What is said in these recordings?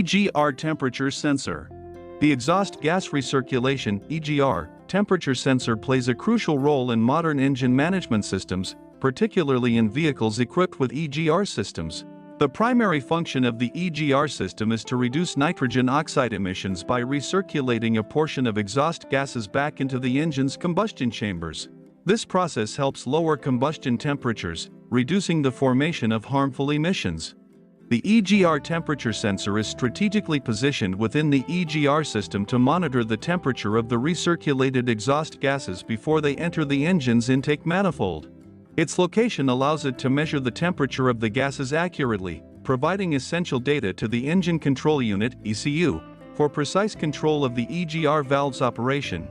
EGR temperature sensor. The exhaust gas recirculation (EGR) temperature sensor plays a crucial role in modern engine management systems, particularly in vehicles equipped with EGR systems. The primary function of the EGR system is to reduce nitrogen oxide emissions by recirculating a portion of exhaust gases back into the engine's combustion chambers. This process helps lower combustion temperatures, reducing the formation of harmful emissions. The EGR temperature sensor is strategically positioned within the EGR system to monitor the temperature of the recirculated exhaust gases before they enter the engine's intake manifold. Its location allows it to measure the temperature of the gases accurately, providing essential data to the engine control unit (ECU) for precise control of the EGR valve's operation.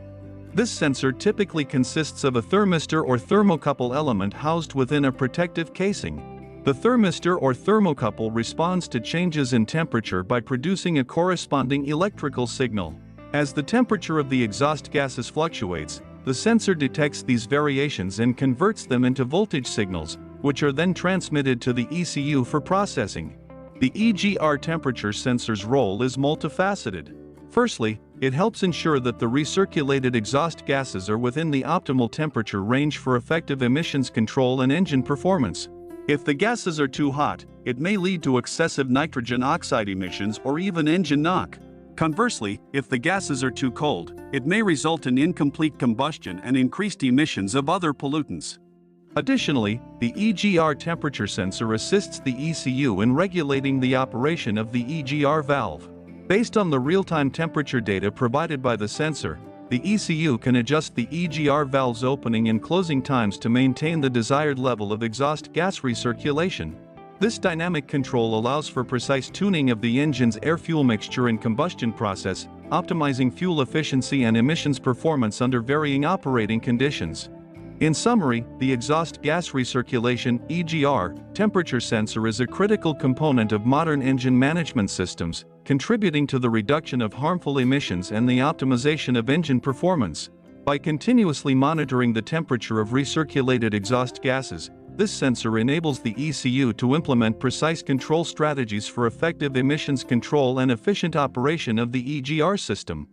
This sensor typically consists of a thermistor or thermocouple element housed within a protective casing. The thermistor or thermocouple responds to changes in temperature by producing a corresponding electrical signal. As the temperature of the exhaust gases fluctuates, the sensor detects these variations and converts them into voltage signals, which are then transmitted to the ECU for processing. The EGR temperature sensor's role is multifaceted. Firstly, it helps ensure that the recirculated exhaust gases are within the optimal temperature range for effective emissions control and engine performance. If the gases are too hot, it may lead to excessive nitrogen oxide emissions or even engine knock. Conversely, if the gases are too cold, it may result in incomplete combustion and increased emissions of other pollutants. Additionally, the EGR temperature sensor assists the ECU in regulating the operation of the EGR valve. Based on the real-time temperature data provided by the sensor, the ECU can adjust the EGR valve's opening and closing times to maintain the desired level of exhaust gas recirculation. This dynamic control allows for precise tuning of the engine's air-fuel mixture and combustion process, optimizing fuel efficiency and emissions performance under varying operating conditions. In summary, the exhaust gas recirculation (EGR) temperature sensor is a critical component of modern engine management systems, contributing to the reduction of harmful emissions and the optimization of engine performance. By continuously monitoring the temperature of recirculated exhaust gases, this sensor enables the ECU to implement precise control strategies for effective emissions control and efficient operation of the EGR system.